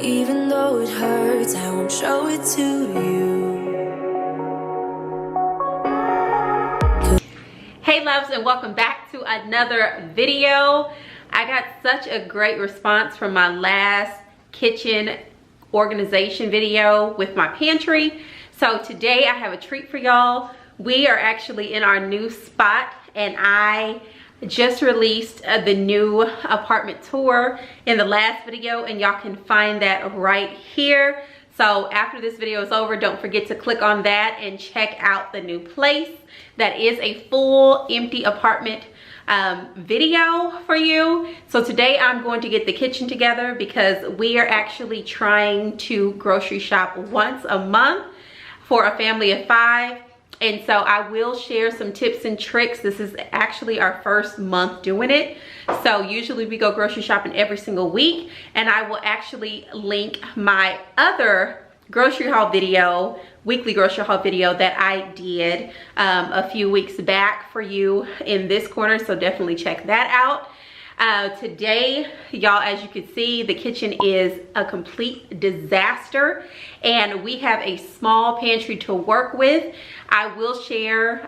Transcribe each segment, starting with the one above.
Even though it hurts, I won't show it to you. Hey loves, and welcome back to another video. I got such a great response from my last kitchen organization video with my pantry. So today I have a treat for y'all. We are actually in our new spot, and I just released the new apartment tour in the last video, and y'all can find that right here. So after this video is over, don't forget to click on that and check out the new place. That is a full empty apartment video for you. So today I'm going to get the kitchen together because we are actually trying to grocery shop once a month for a family of 5. And so I will share some tips and tricks. This is actually our first month doing it. So usually we go grocery shopping every single week, and I will actually link my other grocery haul video, weekly grocery haul video that I did a few weeks back for you in this corner. So definitely check that out. Today, y'all, as you can see, the kitchen is a complete disaster, and we have a small pantry to work with. I will share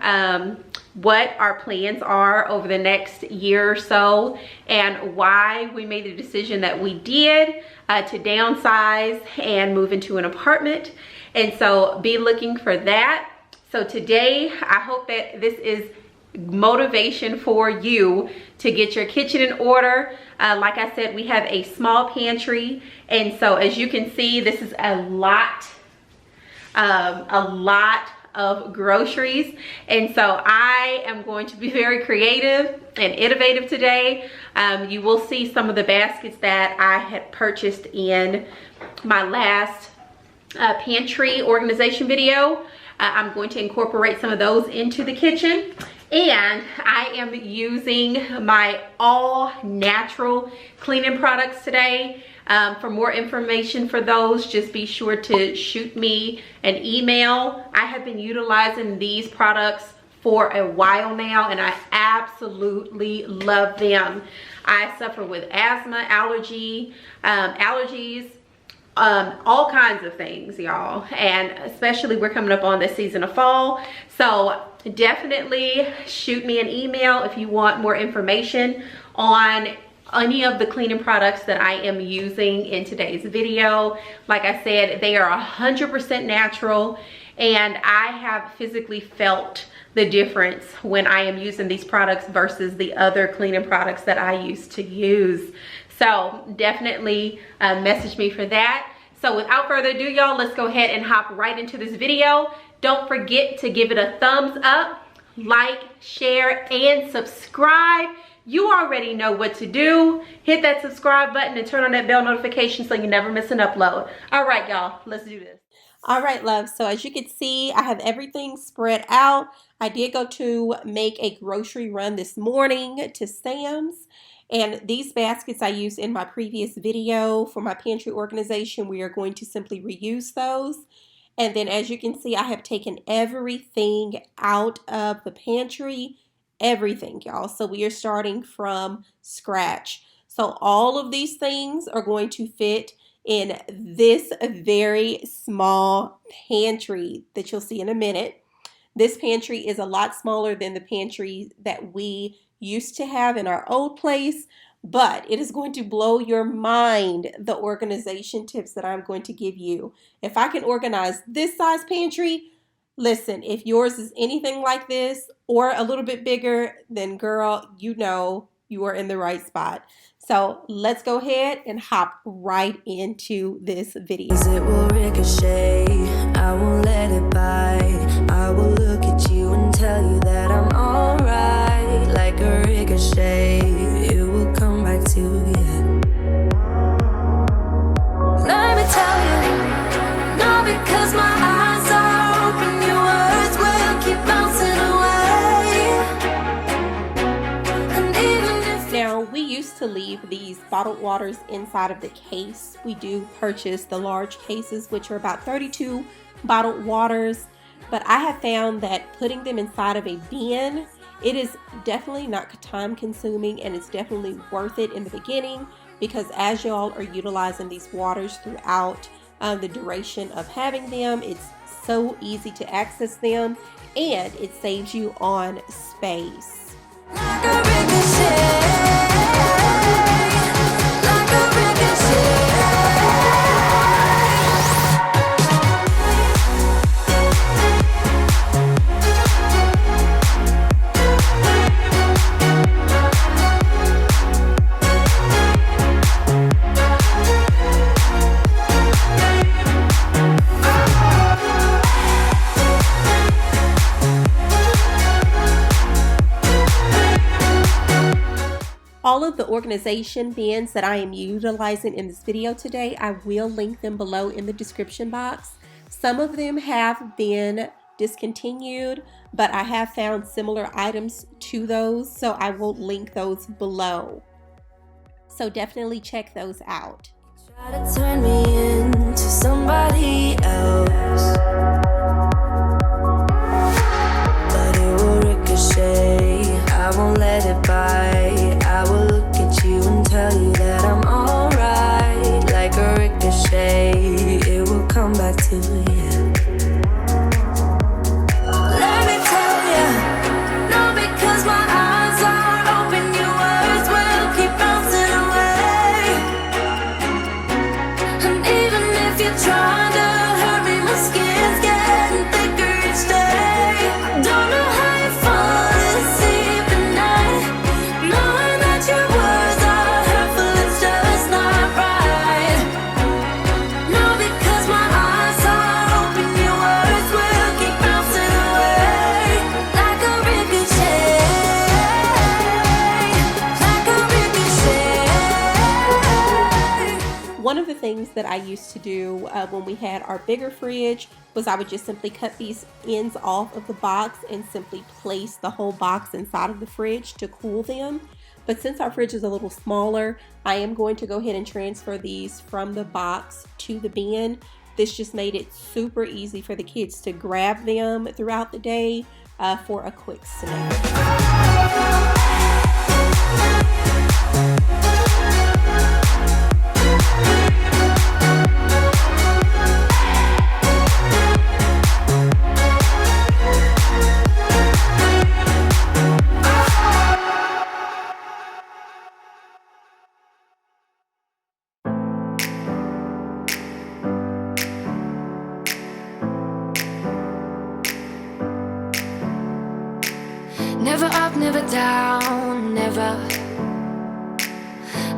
what our plans are over the next year or so and why we made the decision that we did to downsize and move into an apartment. And so be looking for that. So today, I hope that this is motivation for you to get your kitchen in order. Like I said, we have a small pantry, and so as you can see, this is a lot of groceries. And so I am going to be very creative and innovative today. You will see some of the baskets that I had purchased in my last pantry organization video. I'm going to incorporate some of those into the kitchen. And I am using my all natural cleaning products today. For more information for those, just be sure to shoot me an email. I have been utilizing these products for a while now, and I absolutely love them. I suffer with asthma, allergies, all kinds of things, y'all, and especially we're coming up on the season of fall. So definitely shoot me an email if you want more information on any of the cleaning products that I am using in today's video. Like I said, they are 100% natural, and I have physically felt the difference when I am using these products versus the other cleaning products that I used to use. So definitely message me for that. So without further ado, y'all, let's go ahead and hop right into this video. Don't forget to give it a thumbs up, like, share, and subscribe. You already know what to do. Hit that subscribe button and turn on that bell notification so you never miss an upload. All right, y'all, let's do this. All right, love, so as you can see, I have everything spread out. I did go to make a grocery run this morning to Sam's, and these baskets I used in my previous video for my pantry organization. We are going to simply reuse those. And then as you can see, I have taken everything out of the pantry, everything, y'all. So we are starting from scratch. So all of these things are going to fit in this very small pantry that you'll see in a minute. This pantry is a lot smaller than the pantry that we used to have in our old place, but it is going to blow your mind, the organization tips that I'm going to give you. If I can organize this size pantry, listen, if yours is anything like this or a little bit bigger, then girl, you know you are in the right spot. So let's go ahead and hop right into this video. It will ricochet, I won't let it bite. I will look at you and tell you that I'm alright. Like a ricochet, it will come back to you. Let me tell you, not because my eyes are open, your words will keep bouncing away. And even if now, we used to leave these bottled waters inside of the case. We do purchase the large cases, which are about 32 bottled waters, but I have found that putting them inside of a bin, it is definitely not time consuming, and it's definitely worth it in the beginning because as y'all are utilizing these waters throughout the duration of having them, it's so easy to access them, and it saves you on space. Like a ricochet, like a ricochet. All of the organization bins that I am utilizing in this video today, I will link them below in the description box. Some of them have been discontinued, but I have found similar items to those, so I will link those below. So definitely check those out. Try to turn me into somebody else, but it will ricochet. I won't let it bite. I will look at you and tell you that I'm alright. Like a ricochet, it will come back to you. Let me tell you, no, because my eyes are open, your words will keep bouncing away. And even if you're trying to hurt me, my skin's getting thicker each day. Don't know how you fall asleep at night, knowing that your words are hurtful, it's just not right. No, because my eyes are open, your words will keep bouncing away. Like a ricochet, like a ricochet. One of the things that I used to do when we had our bigger fridge was I would just simply cut these ends off of the box and simply place the whole box inside of the fridge to cool them. But since our fridge is a little smaller, I am going to go ahead and transfer these from the box to the bin. This just made it super easy for the kids to grab them throughout the day for a quick snack. Never up, never down, never.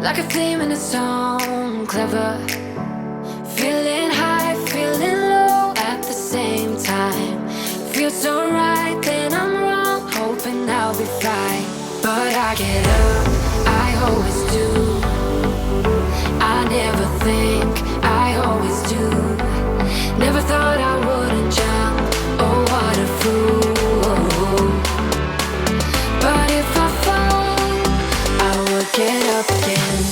Like a theme in a song, clever. Feeling high, feeling low at the same time. Feels so right, then I'm wrong, hoping I'll be fine. But I get up, I always do. I never think, I always do. Never thought I wouldn't jump, oh what a fool. But if I fall, I will get up again.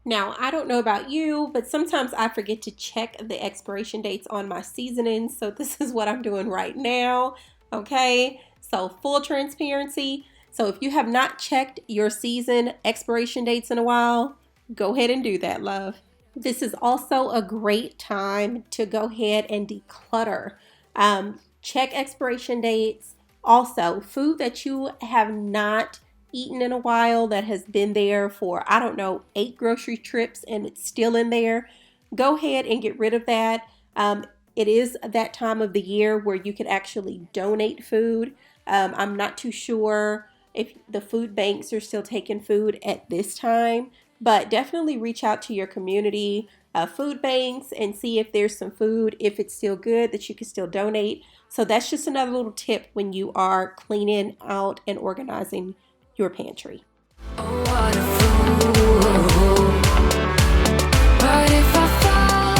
Now, I don't know about you, but sometimes I forget to check the expiration dates on my seasonings, so this is what I'm doing right now, okay? So full transparency. So if you have not checked your season expiration dates in a while, go ahead and do that, love. This is also a great time to go ahead and declutter. Check expiration dates. Also, food that you have not eaten in a while that has been there for, I don't know, 8 grocery trips and it's still in there. Go ahead and get rid of that. It is that time of the year where you can actually donate food. I'm not too sure if the food banks are still taking food at this time, but definitely reach out to your community food banks and see if there's some food, if it's still good, that you can still donate. So that's just another little tip when you are cleaning out and organizing your pantry. Oh, what a fool. But if I fall,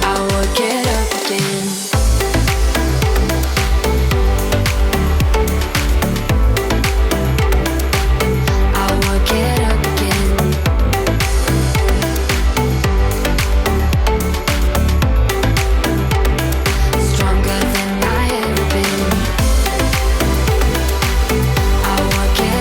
I will get up again. I will get up again. Stronger than I ever been. I will get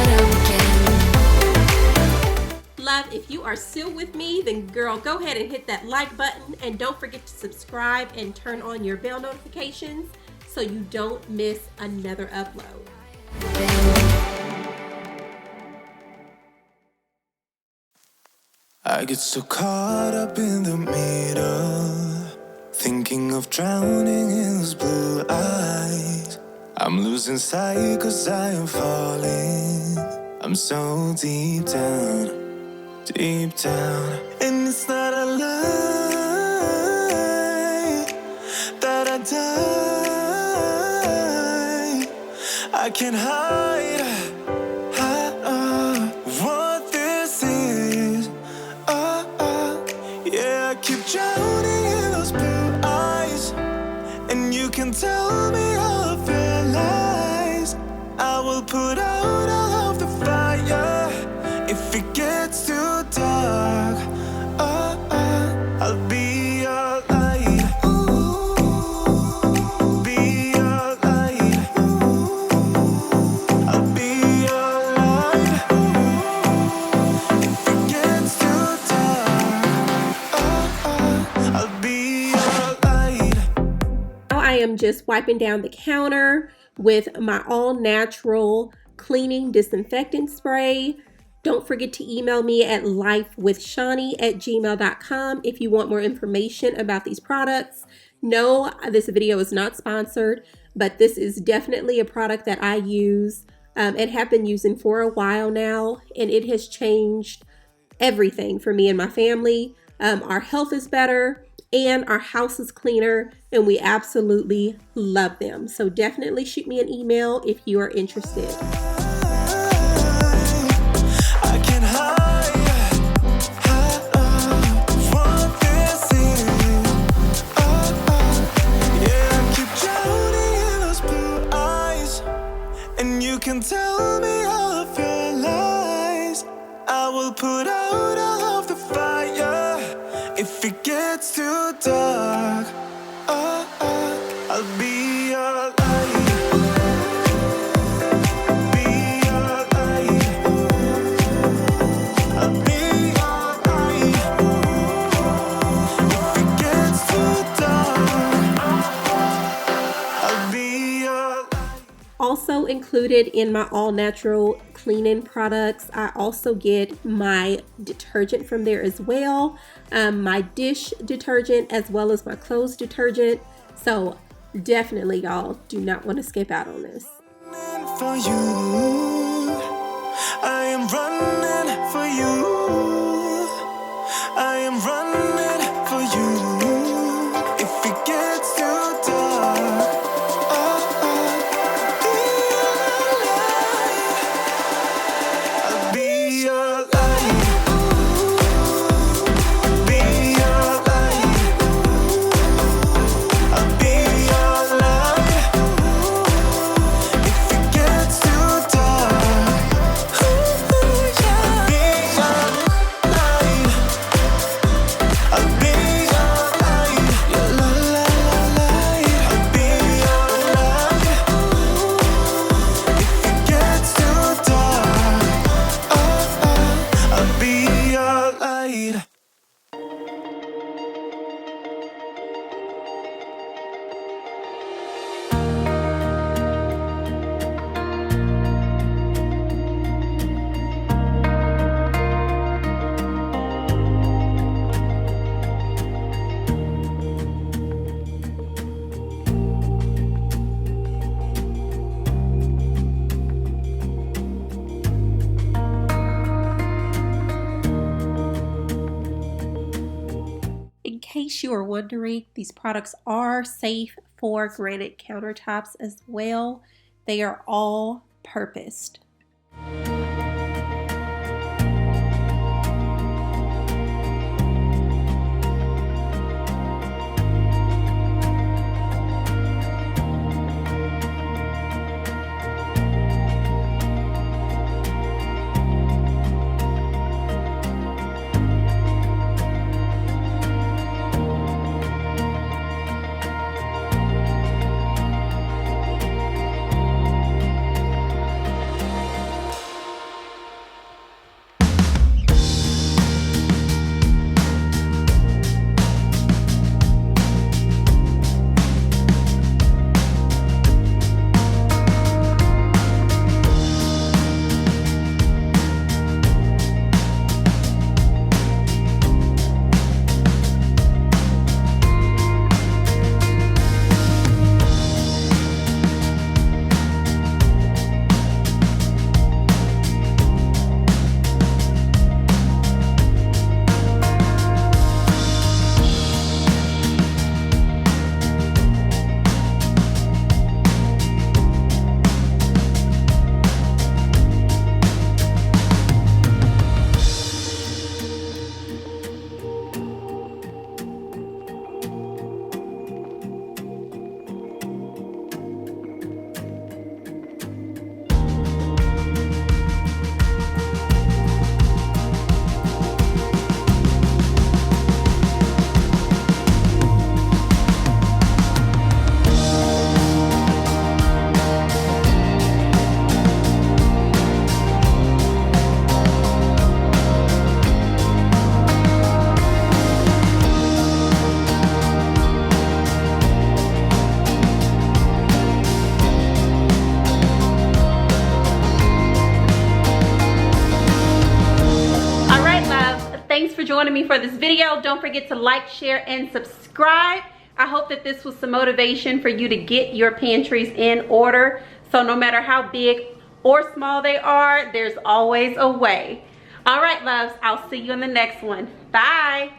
are still with me, then girl, go ahead and hit that like button, and don't forget to subscribe and turn on your bell notifications so you don't miss another upload. I get so caught up in the middle, thinking of drowning in those blue eyes. I'm losing sight 'cause I am falling. I'm so deep down, and it's not a lie that I die. I can't hide what this is. Yeah, I keep drowning in those blue eyes, and you can tell me all of your lies. I will put out all of the fire if it gets too dark. I'll be your light. Be your light. I'll be your light. If it gets too dark, I'll be your light. Now I am just wiping down the counter with my all-natural cleaning disinfectant spray. Don't forget to email me at lifewithshani@gmail.com if you want more information about these products. No, this video is not sponsored, but this is definitely a product that I use and have been using for a while now, and it has changed everything for me and my family. Our health is better and our house is cleaner, and we absolutely love them. So definitely shoot me an email if you are interested. I can hide what this is. Yeah, I keep drowning in those blue eyes, and you can tell me all of your lies. I will put out all of the fire if it gets too dark. I'll be your light. Be your light. I'll be your light. If it gets too dark, I'll be your light. Also included in my all-natural cleaning products, I also get my detergent from there as well, my dish detergent as well as my clothes detergent. So definitely, y'all, do not want to skip out on this. For you, I am running for you. I am running for you. If it gets too dark, I'll be your light. Be your light. I'll be your light. If it gets too dark, I'll be your light. I'll be your light. Your light. I'll be your light. If it gets too dark, I'll be your light. In case you are wondering, these products are safe for granite countertops as well. They are all purposed. joining me for this video. Don't forget to like, share, and subscribe. I hope that this was some motivation for you to get your pantries in order. So no matter how big or small they are, there's always a way. All right, loves, I'll see you in the next one. Bye.